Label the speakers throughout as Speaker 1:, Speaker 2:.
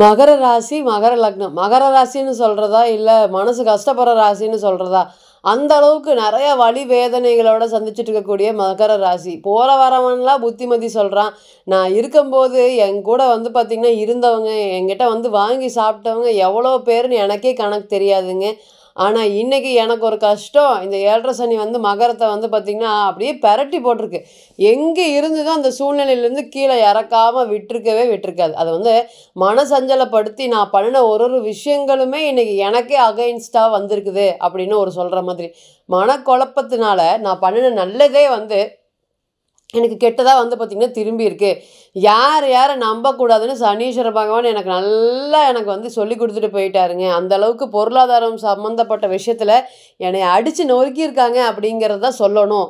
Speaker 1: மகர ராசி, மகர லக்னம். மகர ராசின்னு சொல்றதா? இல்ல மனசு கஷ்டப்படுற ராசின்னு சொல்றதா? அந்த அளவுக்கு நெறைய வலி வேதனைகளோட சந்திச்சுட்டு இருக்கக்கூடிய மகர ராசி. போற வரவன்லாம் புத்திமதி சொல்றான். நான் இருக்கும்போது என் கூட வந்து பார்த்தீங்கன்னா, இருந்தவங்க, என்கிட்ட வந்து வாங்கி சாப்பிட்டவங்க எவ்வளோ பேருன்னு எனக்கே கணக்கு தெரியாதுங்க. ஆனா, இன்னைக்கு எனக்கு ஒரு கஷ்டம். இந்த 7:30 சனி வந்து மகரத்த வந்து பார்த்தீங்கன்னா, அப்படியே பெரட்டி போட்டிருக்கு. எங்க இருந்ததோ அந்த சூழ்நிலையிலேருந்து கீழ இறக்காம விட்டுருக்கவே விட்டுருக்காது. அத வந்து மனசஞ்சலப்படுத்தி நான் பண்ணுன ஒரு ஒரு விஷயங்களுமே இன்னைக்கு எனக்கே அகைன்ஸ்ட்டா வந்திருக்குது அப்படின்னு ஒரு சொல்ற மாதிரி. மனக்குழப்பத்தினால நான் பண்ணுன நல்லதே வந்து எனக்கு கெட்டதா வந்து பார்த்தீங்கன்னா திரும்பி இருக்கு. யார் யார நம்பக்கூடாதுன்னு சனீஸ்வர பகவான் எனக்கு வந்து சொல்லிக் குடுத்துட்டு போயிட்டாருங்க. அந்த அளவுக்கு பொருளாதாரம் சம்மந்தப்பட்ட விஷயத்துல என்னைய அடிச்சு நொறுக்கியிருக்காங்க அப்படிங்கிறத தான் சொல்லணும்.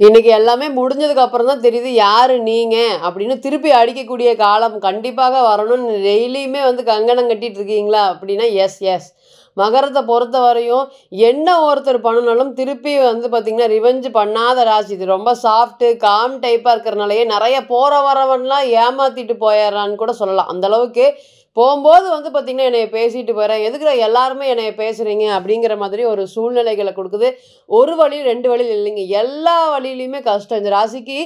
Speaker 1: இன்னைக்கு எல்லாமே முடிஞ்சதுக்கு அப்புறம் தான் தெரியுது யாரு நீங்க அப்படின்னு திருப்பி அடிக்கக்கூடிய காலம் கண்டிப்பாக வரணும்னு டெய்லியுமே வந்து கங்கணம் கட்டிட்டு இருக்கீங்களா அப்படின்னா எஸ் எஸ். மகரத்தை பொறுத்த வரையும் என்ன ஒருத்தர் பண்ணினாலும் திருப்பி வந்து பார்த்தீங்கன்னா ரிவெஞ்ச் பண்ணாத ராசி இது. ரொம்ப சாஃப்ட்டு காம் டைப்பாக இருக்கிறனாலயே நிறைய போற வரவன்லாம் ஏமாத்திட்டு போயிடுறான்னு கூட சொல்லலாம். அந்த அளவுக்கு போகும்போது வந்து பார்த்தீங்கன்னா என்னைய பேசிட்டு போயிடுறேன், எதுக்குடா எல்லாருமே என்னைய பேசுறீங்க அப்படிங்கிற மாதிரி ஒரு சூழ்நிலைகளை கொடுக்குது. ஒரு வழி 2 வழி இல்லைங்க. எல்லா வழியிலயுமே கஷ்டம். இந்த ராசிக்கு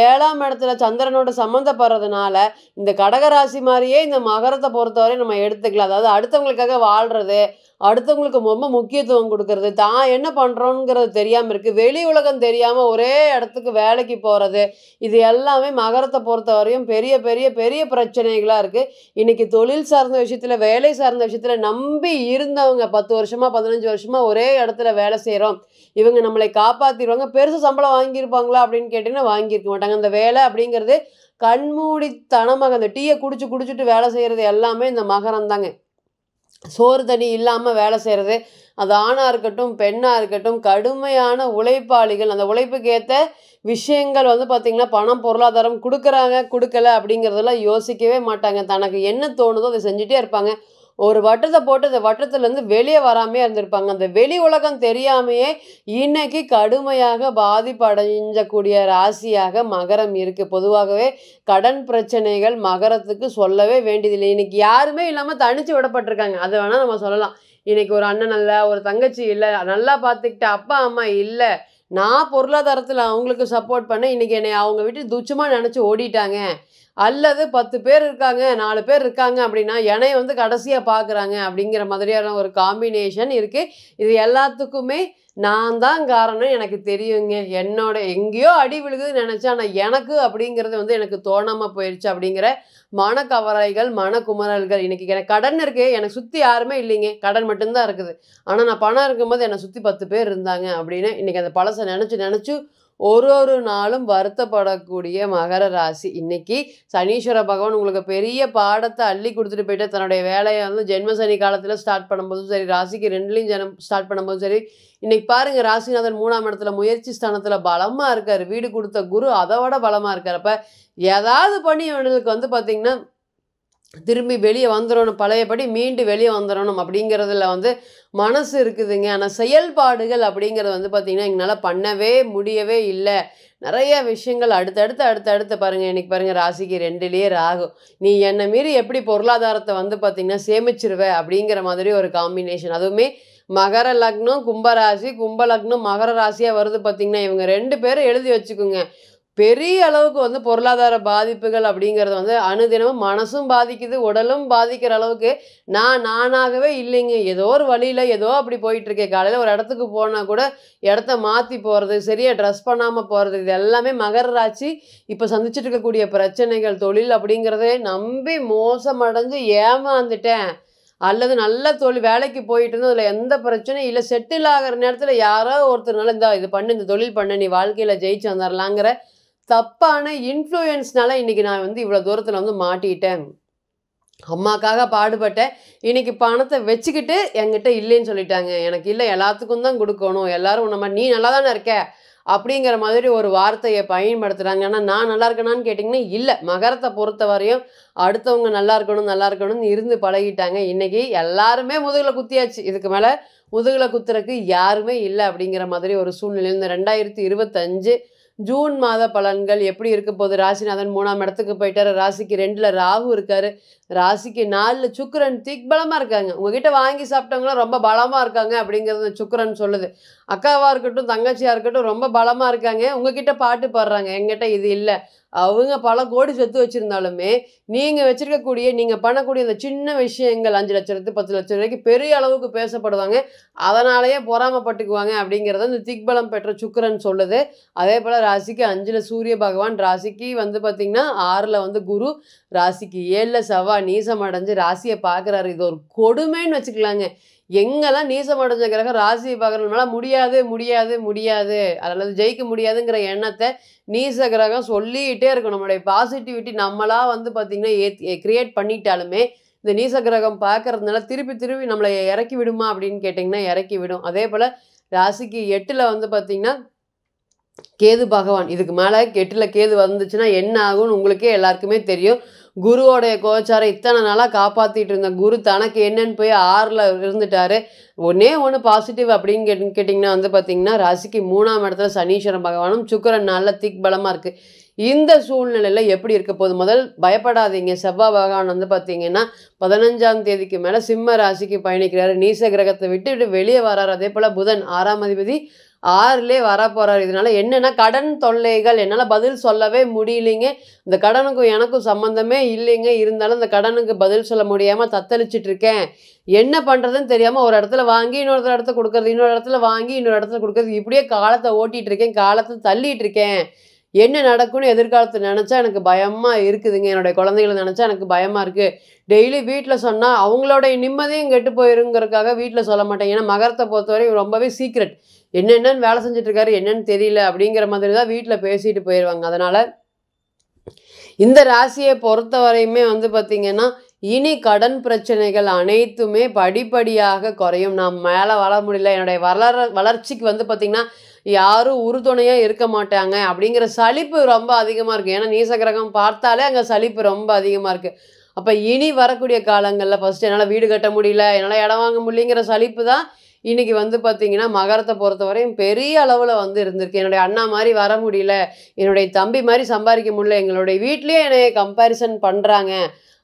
Speaker 1: 7ஆம் இடத்துல சந்திரனோட சம்மந்தப்படுறதுனால, இந்த கடக ராசி மாரியே இந்த மகரத்த பொறுத்தவரை நம்ம எடுத்துக்கலாம். அதாவது அடுத்தவங்களுக்காக வாழ்றது, அடுத்தவங்களுக்கு ரொம்ப முக்கியத்துவம் குடுக்கறது, தான் என்ன பண்றோம்ங்கிறது தெரியாம இருக்கு. வெளி உலகம் தெரியாம ஒரே இடத்துக்கு வேலைக்கு போறது, இது எல்லாமே மகரத்த பொறுத்தவரையும் பெரிய, பெரிய, பெரிய பிரச்சனைகளா இருக்கு. இன்னைக்கு தொழில் சார்ந்த விஷயத்துல, வேலை சார்ந்த விஷயத்துல நம்பி இருந்தவங்க 10 வருஷமா, 15 வருஷமா ஒரே இடத்துல வேலை செய்றோம். இவங்க நம்மளை காப்பாத்திருவாங்க. பெருசு சம்பளம் வாங்கியிருப்பாங்களா அப்படின்னு கேட்டீங்கன்னா, வாங்கியிருக்க மாட்டாங்க. அந்த வேலை அப்படிங்கிறது கண்மூடித்தனமாக அந்த டீய குடிச்சு குடிச்சுட்டு வேலை செய்றது எல்லாமே இந்த மகரம் தாங்க. சோறு தண்ணி இல்லாம வேலை செய்றது. அது ஆணா இருக்கட்டும், பெண்ணா இருக்கட்டும், கடுமையான உழைப்பாளிகள். அந்த உழைப்புக்கு ஏத்த விஷயங்கள் வந்து பார்த்தீங்கன்னா, பணம், பொருளாதாரம் குடுக்குறாங்க, குடுக்கல அப்படிங்கிறதெல்லாம் யோசிக்கவே மாட்டாங்க. தனக்கு என்ன தோணுதோ அத செஞ்சுட்டே இருப்பாங்க. ஒரு வட்டத்த போட்டு அந்த வட்டத்துலேருந்து வெளிய வராமயே இருந்திருப்பாங்க. அந்த வெளி உலகம் தெரியாமயே இன்னைக்கு கடுமையாக பாதிப்படைஞ்சக்கூடிய ராசியாக மகரம் இருக்கு. பொதுவாகவே கடன் பிரச்சனைகள் மகரத்துக்கு சொல்லவே வேண்டியதில்லை. இன்னைக்கு யாருமே இல்லாம தனிச்சு விடப்பட்டிருக்காங்க. அத வேணா நம்ம சொல்லலாம். இன்னைக்கு ஒரு அண்ணன் இல்ல, ஒரு தங்கச்சி இல்ல, நல்லா பார்த்துக்கிட்ட அப்பா, அம்மா இல்ல. நான் பொருளாதாரத்துல அவங்களுக்கு சப்போர்ட் பண்ணேன். இன்னைக்கு என்னைய அவங்க விட்டு துச்சமா நெனச்சு ஓடிட்டாங்க. அல்லது 10 பேர் இருக்காங்க, 4 பேர் இருக்காங்க அப்படின்னா, என்னைய வந்து கடைசியா பார்க்குறாங்க அப்படிங்கிற மாதிரியான ஒரு காம்பினேஷன் இருக்கு. இது எல்லாத்துக்குமே நான் தான் காரணம் எனக்கு தெரியுங்க. என்னோட எங்கேயோ அடி விழுகுதுன்னு நெனச்சேன். ஆனா எனக்கு அப்படிங்கிறது வந்து எனக்கு தோணாம போயிருச்சு அப்படிங்கிற மனக்கவலைகள், மனக்குமறல்கள். இன்னைக்கு எனக்கு கடன் இருக்கு. எனக்கு சுத்தி யாருமே இல்லைங்க. கடன் மட்டும் தான் இருக்குது. ஆனா நான் பணம் இருக்கும்போது என்னை சுத்தி 10 பேர் இருந்தாங்க அப்படின்னு இன்னைக்கு அந்த பழச நெனச்சு நெனச்சு ஒரு ஒரு நாளும் வருத்தப்படக்கூடிய மகர ராசி. இன்னைக்கு சனீஸ்வர பகவான் உங்களுக்கு பெரிய பாடத்த அள்ளி குடுத்துட்டு போயிட்டு, தன்னுடைய வேலைய வந்து ஜென்ம சனி காலத்துல ஸ்டார்ட் பண்ணும்போதும் சரி, ராசிக்கு 2லயும் ஸ்டார்ட் பண்ணும்போதும் சரி, இன்னைக்கு பாருங்க ராசிநாதன் 3ஆம் இடத்துல முயற்சி ஸ்தானத்துல பலமா இருக்காரு. வீடு குடுத்த குரு அத விட பலமா இருக்காரு. அப்ப ஏதாவது பண்ணி இவனுங்களுக்கு வந்து பார்த்தீங்கன்னா திரும்பி வெளிய வந்துரணும். பழையபடி மீண்டு வெளிய வந்துரணும் அப்படிங்கிறதுல வந்து மனசு இருக்குதுங்க. ஆனா செயல்பாடுகள் அப்படிங்கிறது வந்து பார்த்தீங்கன்னா, எங்கனால பண்ணவே முடியவே இல்ல. நெறைய விஷயங்கள் அடுத்தடுத்து பாருங்க. இன்னைக்கு பாருங்க ராசிக்கு 2லயே ராகு. நீ என்ன மீறி எப்படி பொருளாதாரத்த வந்து பார்த்தீங்கன்னா, சேமிச்சுருவ அப்படிங்கிற மாதிரி ஒரு காம்பினேஷன். அதுவுமே மகர லக்னம், கும்ப ராசி, கும்ப லக்னம் மகர ராசியா வருது பார்த்தீங்கன்னா, இவங்க 2 பேரும் எழுதி வச்சுக்குங்க. பெரிய அளவுக்கு வந்து பொருளாதார பாதிப்புகள் அப்படிங்கிறது வந்து அனுதினமும் மனசும் பாதிக்குது, உடலும் பாதிக்கிற அளவுக்கு நானாகவே இல்லைங்க. ஏதோ ஒரு வழியில ஏதோ அப்படி போயிட்டுருக்கேன். காலையில ஒரு இடத்துக்கு போனா கூட இடத்த மாத்தி போறது, சரியா ட்ரெஸ் பண்ணாம போறது, இது எல்லாமே மகர ராசி இப்ப சந்திச்சுட்டு இருக்கக்கூடிய பிரச்சனைகள். தொழில் அப்படிங்கிறதே நம்பி மோசமடைஞ்சு ஏமாந்துட்டேன். அல்லது நல்ல தொழில் வேலைக்கு போயிட்டு இருந்தோம். அதில எந்த பிரச்சனையும் இல்ல. செட்டில் ஆகுற நேரத்தில யாரோ ஒருத்தர்னால இந்தா இது பண்ணு, இந்த தொழில் பண்ணு, நீ வாழ்க்கையில ஜெயிச்சு வந்துரலாங்கிற தப்பான இன்ஃப்ளூயன்ஸ்னால இன்னைக்கு நான் வந்து இவ்வளோ தூரத்தில வந்து மாட்டிக்கிட்டேன். அம்மாக்காக பாடுபட்டேன். இன்னைக்கு பணத்த வச்சுக்கிட்டு என்கிட்ட இல்லைன்னு சொல்லிட்டாங்க. எனக்கு இல்ல எல்லாத்துக்கும் தான் குடுக்கணும். எல்லாரும் உன்ன மாரி நீ நல்லா தானே இருக்க. அப்படிங்கிற மாதிரி ஒரு வார்த்தைய பயன்படுத்துறாங்க. ஆனா நான் நல்லா இருக்கேனான்னு கேட்டீங்கன்னா, இல்ல. மகரத்த பொறுத்தவரையும் அடுத்தவங்க நல்லா இருக்கணும்னு இருந்து பழகிட்டாங்க. இன்னைக்கு எல்லாருமே முதுகுல குத்தியாச்சு. இதுக்கு மேல முதுகுல குத்துறக்கு யாருமே இல்ல அப்படிங்கிற மாதிரி ஒரு சூழ்நிலை. இந்த 2025 ஜூன் மாத பலன்கள் எப்படி இருக்க போகுது? ராசிநாதன் 3ஆம் இடத்துக்கு போயிட்டாரு. ராசிக்கு 2ல ராகு இருக்காரு. ராசிக்கு 4ல சுக்கிரன் திக்பலமா இருக்காங்க. உங்ககிட்ட வாங்கி சாப்பிட்டவங்களாம் ரொம்ப பலமா இருக்காங்க அப்படிங்கிறது சுக்கிரன் சொல்லுது. அக்காவா இருக்கட்டும், தங்கச்சியா இருக்கட்டும் ரொம்ப பலமா இருக்காங்க. உங்ககிட்ட பாட்டு பாடுறாங்க. என்கிட்ட இது இல்ல. அவங்க பல கோடி சொத்து வச்சிருந்தாலுமே, நீங்க பண்ணக்கூடிய இந்த சின்ன விஷயங்கள் 5,00,000 10,00,000 வரைக்கும் பெரிய அளவுக்கு பேசப்படுவாங்க. அதனாலேயே பொறாமப்பட்டுக்குவாங்க அப்படிங்கிறத இந்த திக்பலம் பெற்ற சுக்கிரன் சொல்லுது. அதேபோல ராசிக்கு 5ல சூரிய பகவான், ராசிக்கு வந்து பார்த்தீங்கன்னா 6ல வந்து குரு, ராசிக்கு 7ல செவ்வாய் நீசம் அடைஞ்சு ராசியை பார்க்குறாரு. இது ஒரு கொடுமைன்னு வச்சுக்கலாங்க. எங்கெல்லாம் நீசம் அடைஞ்ச கிரகம் ராசியை பார்க்குறதுனால முடியாது முடியாது முடியாது அல்லது ஜெயிக்க முடியாதுங்கிற எண்ணத்தை நீச கிரகம் சொல்லிக்கிட்டே இருக்கும். நம்மளுடைய பாசிட்டிவிட்டி நம்மளா வந்து பார்த்திங்கன்னா கிரியேட் பண்ணிட்டாலுமே இந்த நீச கிரகம் பார்க்கறதுனால திருப்பி திருப்பி நம்மளை இறக்கி விடுமா அப்படின்னு கேட்டிங்கன்னா இறக்கி விடும். அதே போல் ராசிக்கு 8ல் வந்து பார்த்திங்கன்னா கேது பகவான். இதுக்கு மேலே 8ல் கேது வந்துச்சுன்னா என்ன ஆகும்னு உங்களுக்கே எல்லாருக்குமே தெரியும். குருவோடைய கோச்சாரை இத்தனை நாளாக காப்பாற்றிட்டு இருந்த குரு தனக்கு என்னன்னு போய் 6ல் இருந்துட்டாரு. ஒன்று பாசிட்டிவ் அப்படின்னு கேட்டிங்கன்னா வந்து பார்த்திங்கன்னா ராசிக்கு 3ஆம் இடத்துல சனீஸ்வரன் பகவானும் சுக்கிரன் நல்ல திக்பலமாக இருக்குது. இந்த சூழ்நிலையில் எப்படி இருக்க போகுது? முதல் பயப்படாதீங்க. செவ்வாய் பகவான் வந்து பார்த்திங்கன்னா 15ஆம் தேதிக்கு மேலே சிம்ம ராசிக்கு பயணிக்கிறாரு. நீச கிரகத்தை விட்டு வெளியே வராரு. அதே போல் புதன் 6ஆம் அதிபதி 6லே வரப்போகிறார். இதனால் என்னென்னா கடன் தொல்லைகள் என்னால் பதில் சொல்லவே முடியலைங்க. இந்த கடனுக்கும் எனக்கும் சம்மந்தமே இல்லைங்க. இருந்தாலும் இந்த கடனுக்கு பதில் சொல்ல முடியாமல் தத்தளிச்சிட்டு இருக்கேன். என்ன பண்ணுறதுன்னு தெரியாமல் ஒரு இடத்துல வாங்கி இன்னொரு இடத்துல கொடுக்குறது, இன்னொரு இடத்துல வாங்கி இன்னொரு இடத்துல கொடுக்குறது, இப்படியே காலத்தை ஓட்டிகிட்டு இருக்கேன், காலத்தை தள்ளிட்டு இருக்கேன். என்ன நடக்கும்னு எதிர்காலத்தை நினச்சா எனக்கு பயமாக இருக்குதுங்க. என்னுடைய குழந்தைகளை நினச்சா எனக்கு பயமாக இருக்குது. டெய்லி வீட்டில் சொன்னால் அவங்களோட நிம்மதியும் கெட்டு போயிருங்கிறதுக்காக வீட்டில் சொல்ல மாட்டேன். ஏன்னா மகரத்தை பொறுத்தவரை ரொம்பவே சீக்ரெட். என்னென்னு வேலை செஞ்சிட்ருக்காரு என்னன்னு தெரியல அப்படிங்கிற மாதிரி தான் வீட்டில் பேசிட்டு போயிடுவாங்க. அதனால் இந்த ராசியை பொறுத்தவரையுமே வந்து பார்த்திங்கன்னா இனி கடன் பிரச்சனைகள் அனைத்துமே படிப்படியாக குறையும். நான் மேலே வளர முடியல, என்னுடைய வளர்ச்சிக்கு வந்து பார்த்திங்கன்னா யாரும் உறுதுணையாக இருக்க மாட்டாங்க அப்படிங்கிற சலிப்பு ரொம்ப அதிகமாக இருக்குது. ஏன்னா நீசகிரகம் பார்த்தாலே அங்கே சலிப்பு ரொம்ப அதிகமாக இருக்குது. அப்போ இனி வரக்கூடிய காலங்களில் ஃபஸ்ட்டு என்னால் வீடு கட்ட முடியல, என்னால் இடம் வாங்க முடியலைங்கிற சலிப்பு தான் இன்றைக்கி வந்து பார்த்திங்கன்னா மகரத்தை பொறுத்தவரையும் பெரிய அளவில் வந்து இருந்திருக்கு. என்னுடைய அண்ணா மாதிரி வர முடியல, என்னுடைய தம்பி மாதிரி சம்பாதிக்க முடியல, எங்களுடைய வீட்லேயே என்னை கம்பேரிசன் பண்ணுறாங்க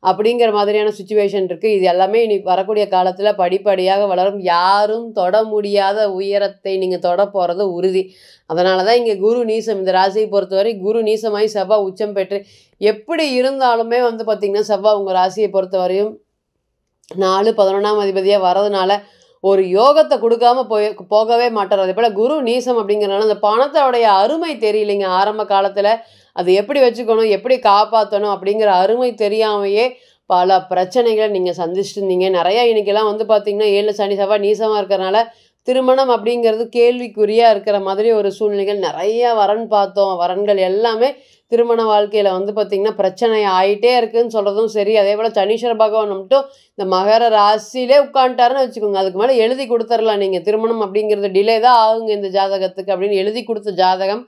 Speaker 1: அப்படிங்கிற மாதிரியான சுச்சுவேஷன் இருக்குது. இது எல்லாமே இனி வரக்கூடிய காலத்தில் படிப்படியாக வளரும். யாரும் தொட முடியாத உயரத்தை நீங்கள் தொட போகிறது உறுதி. அதனால தான் இங்கே குரு நீசம். இந்த ராசியை பொறுத்தவரை குரு நீசமாகி செவ்வாய் உச்சம் பெற்று எப்படி இருந்தாலுமே வந்து பார்த்திங்கன்னா செவ்வாய் உங்கள் ராசியை பொறுத்தவரையும் 4 11ஆம் அதிபதியாக வரதுனால ஒரு யோகத்தை கொடுக்காம போகவே மாட்டார். அதே போல் குரு நீசம் அப்படிங்கிறனால அந்த பணத்தோடைய அருமை தெரியலைங்க. ஆரம்ப காலத்தில் அது எப்படி வச்சுக்கணும், எப்படி காப்பாற்றணும் அப்படிங்கிற அருமை தெரியாமையே பல பிரச்சனைகளை நீங்கள் சந்திச்சுட்டு இருந்தீங்க. நிறையா இன்றைக்கெல்லாம் வந்து பார்த்திங்கன்னா 7 சனி செவ்வாய் நீசமாக இருக்கிறனால திருமணம் அப்படிங்கிறது கேள்விக்குறியாக இருக்கிற மாதிரி ஒரு சூழ்நிலைகள். நிறையா வரன் பார்த்தோம். வரன்கள் எல்லாமே திருமண வாழ்க்கையில் வந்து பார்த்திங்கன்னா பிரச்சனை ஆகிட்டே இருக்குதுன்னு சொல்கிறதும் சரி. அதே போல் சனீஸ்வர பகவான் மட்டும் இந்த மகர ராசியிலே உட்காந்துட்டாருன்னு வச்சுக்கோங்க. அதுக்கு மேலே எழுதி கொடுத்துடலாம். நீங்கள் திருமணம் அப்படிங்கிறது டிலே தான் ஆகுங்க இந்த ஜாதகத்துக்கு அப்படின்னு எழுதி கொடுத்த ஜாதகம்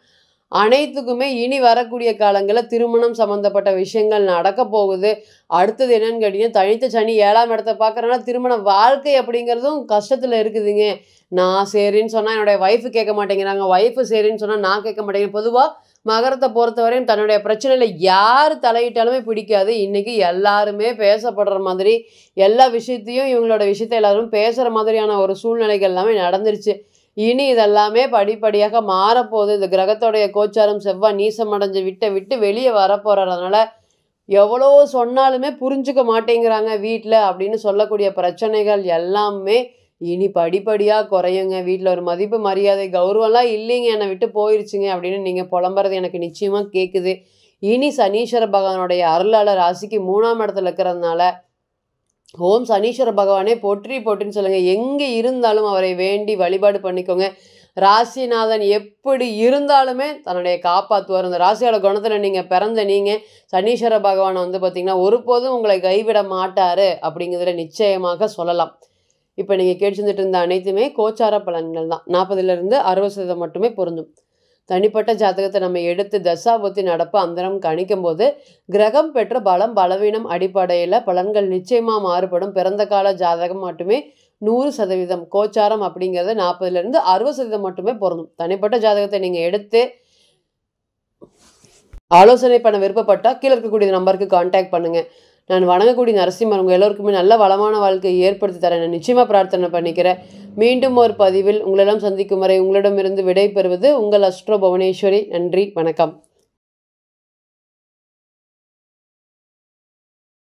Speaker 1: அனைத்துக்குமே இனி வரக்கூடிய காலங்களில் திருமணம் சம்மந்தப்பட்ட விஷயங்கள் நடக்க போகுது. அடுத்தது என்னன்னு கேட்டிங்கன்னா தனித்த சனி 7ஆம் இடத்தை பார்க்குறனால திருமண வாழ்க்கை அப்படிங்கிறதும் கஷ்டத்தில் இருக்குதுங்க. நான் சரின்னு சொன்னால் என்னுடைய ஒய்ஃபு கேட்க மாட்டேங்கிறாங்க, ஒய்ஃபு சரின்னு சொன்னால் நான் கேட்க மாட்டேங்கிறேன். பொதுவாக மகரத்தை பொறுத்தவரையும் தன்னுடைய பிரச்சனையில் யார் தலையிட்டாலுமே பிடிக்காது. இன்றைக்கி எல்லாருமே பேசப்படுற மாதிரி எல்லா விஷயத்தையும் இவங்களோட விஷயத்தை எல்லாரும் பேசுகிற மாதிரியான ஒரு சூழ்நிலைகள் எல்லாமே நடந்துருச்சு. இனி இதெல்லாமே படிப்படியாக மாறப்போகுது. இந்த கிரகத்தோடைய கோச்சாரம் செவ்வாய் நீசம் அடைஞ்சு விட்டு வெளியே வரப்போகிறதுனால எவ்வளோ சொன்னாலுமே புரிஞ்சுக்க மாட்டேங்கிறாங்க வீட்டில் அப்படின்னு சொல்லக்கூடிய பிரச்சனைகள் எல்லாமே இனி படிப்படியாக குறையுங்க. வீட்டில் ஒரு மதிப்பு மரியாதை கௌரவம்லாம் இல்லைங்க, என்னை விட்டு போயிடுச்சுங்க அப்படின்னு நீங்கள் புலம்புறது எனக்கு நிச்சயமாக கேட்குது. இனி சனீஸ்வர பகவானுடைய அருளாளர் ராசிக்கு 3ஆம் இடத்துல இருக்கிறதுனால ஓம் சனீஸ்வர பகவானே போற்றி போற்றின்னு சொல்லுங்கள். எங்கே இருந்தாலும் அவரை வேண்டி வழிபாடு பண்ணிக்கோங்க. ராசிநாதன் எப்படி இருந்தாலுமே தன்னுடைய காப்பாற்றுவார். இந்த ராசியோட குணத்தில் நீங்கள் சனீஸ்வர பகவானை வந்து பார்த்திங்கன்னா ஒருபோதும் உங்களை கைவிட மாட்டார் அப்படிங்கிறதுல நிச்சயமாக சொல்லலாம். இப்போ நீங்கள் கேட்டுச்சுட்டு இருந்த அனைத்துமே கோச்சார பலன்கள் தான். 40லிருந்து 60% மட்டுமே பொருந்தும். தனிப்பட்ட ஜாதகத்தை நம்ம எடுத்து தசாபுத்தி நடப்பு அந்தரம் கணிக்கும் போது கிரகம் பெற்ற பலம் பலவீனம் அடிப்படையில் பலன்கள் நிச்சயமாக மாறுபடும். பிறந்த கால ஜாதகம் மட்டுமே 100%. கோச்சாரம் அப்படிங்கிறது 40லிருந்து 60% மட்டுமே பொருந்தும். தனிப்பட்ட ஜாதகத்தை நீங்கள் எடுத்து ஆலோசனை பண்ண விருப்பப்பட்டால் கீழே இருக்கக்கூடிய நம்பருக்கு கான்டாக்ட் பண்ணுங்கள். நான் வணங்கக்கூடிய நரசிம்மர் உங்கள் எல்லோருக்குமே நல்ல வளமான வாழ்க்கையை ஏற்படுத்தி தரேன் நான் நிச்சயமாக பிரார்த்தனை பண்ணிக்கிறேன். மீண்டும் ஒரு பதிவில் உங்களெல்லாம் சந்திக்கும் வரை உங்களிடமிருந்து விடை பெறுவது உங்கள் அஸ்ட்ரோ புவனேஸ்வரி. நன்றி, வணக்கம்.